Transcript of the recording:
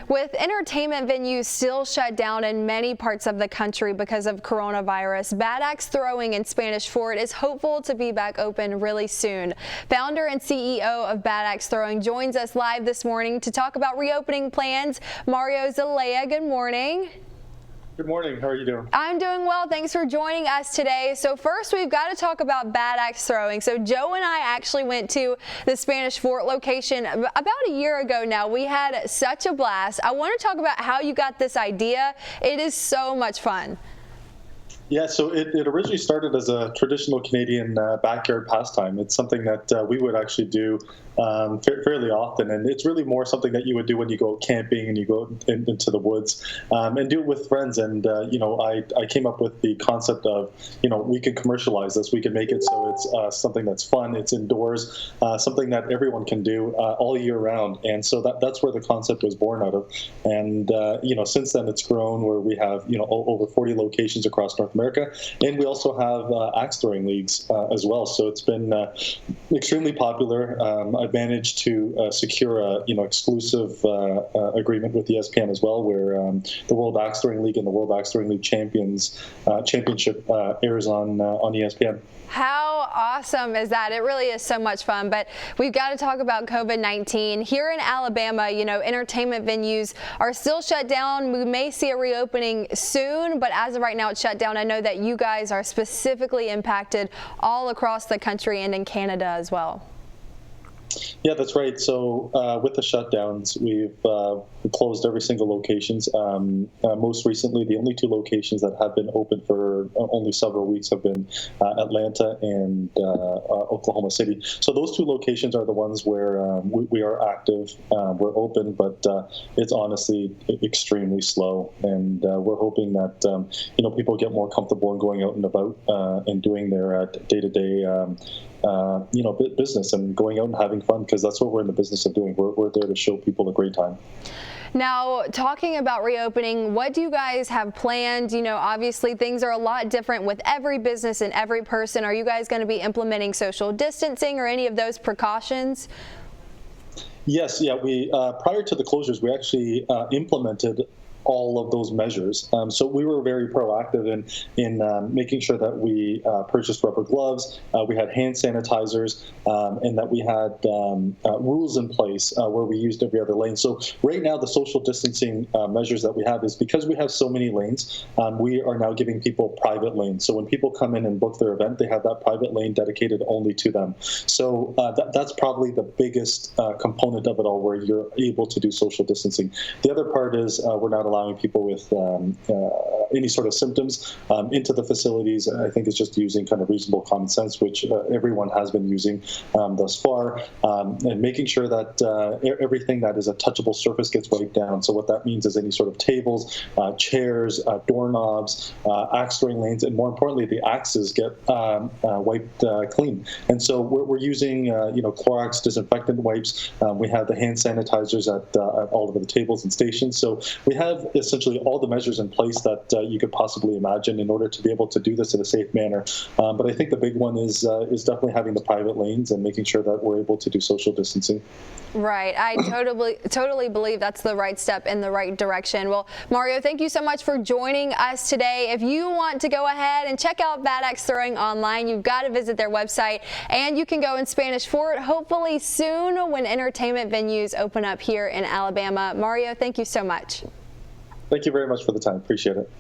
With entertainment venues still shut down in many parts of the country because of coronavirus, Bad Axe Throwing in Spanish Fort is hopeful to be back open really soon. Founder and CEO of Bad Axe Throwing joins us live this morning to talk about reopening plans. Mario Zelaya, good morning. Good morning. How are you doing? I'm doing well. Thanks for joining us today. So first, we've got to talk about Bad Axe Throwing. So Joe and I actually went to the Spanish Fort location about a year ago now. We had such a blast. I want to talk about how you got this idea. It is so much fun. Yeah, so it originally started as a traditional Canadian backyard pastime. It's something that we would actually do fairly often, and it's really more something that you would do when you go camping and you go into the woods and do it with friends. And I came up with the concept of we can commercialize this, we can make it so it's something that's fun, it's indoors, something that everyone can do all year round. And so that's where the concept was born out of. And since then it's grown where we have over 40 locations across North America, and we also have axe throwing leagues as well. So it's been extremely popular. I've managed to secure a exclusive agreement with ESPN as well, where the World Axe Throwing League and the World Axe Throwing League Championship airs on ESPN. How awesome is that? It really is so much fun. But we've got to talk about COVID-19. Here in Alabama, entertainment venues are still shut down. We may see a reopening soon, but as of right now, it's shut down. I know that you guys are specifically impacted all across the country and in Canada as well. Yeah, that's right. So with the shutdowns, we've closed every single locations. Most recently, the only two locations that have been open for only several weeks have been Atlanta and Oklahoma City. So those two locations are the ones where we are active. We're open, but it's honestly extremely slow. And we're hoping that people get more comfortable in going out and about and doing their day-to-day business and going out and having fun, because that's what we're in the business of doing. We're there to show people a great time. Now, talking about reopening, what do you guys have planned? Obviously things are a lot different with every business and every person. Are you guys going to be implementing social distancing or any of those precautions? Yes, yeah. We prior to the closures, we actually implemented all of those measures. So we were very proactive in making sure that we purchased rubber gloves, we had hand sanitizers, and that we had rules in place where we used every other lane. So right now, the social distancing measures that we have is because we have so many lanes, we are now giving people private lanes. So when people come in and book their event, they have that private lane dedicated only to them. So that's probably the biggest component of it all, where you're able to do social distancing. The other part is we're not allowing people with any sort of symptoms into the facilities. I think it's just using kind of reasonable common sense, which everyone has been using thus far, and making sure that everything that is a touchable surface gets wiped down. So what that means is any sort of tables, chairs, doorknobs, axe throwing lanes, and more importantly, the axes get wiped clean. And so we're using Clorox disinfectant wipes. We have the hand sanitizers at all of the tables and stations. So we have essentially all the measures in place that you could possibly imagine in order to be able to do this in a safe manner. But I think the big one is definitely having the private lanes and making sure that we're able to do social distancing. Right. I totally believe that's the right step in the right direction. Well, Mario, thank you so much for joining us today. If you want to go ahead and check out Bad Axe Throwing online, you've got to visit their website, and you can go in Spanish Fort hopefully soon when entertainment venues open up here in Alabama. Mario, thank you so much. Thank you very much for the time. Appreciate it.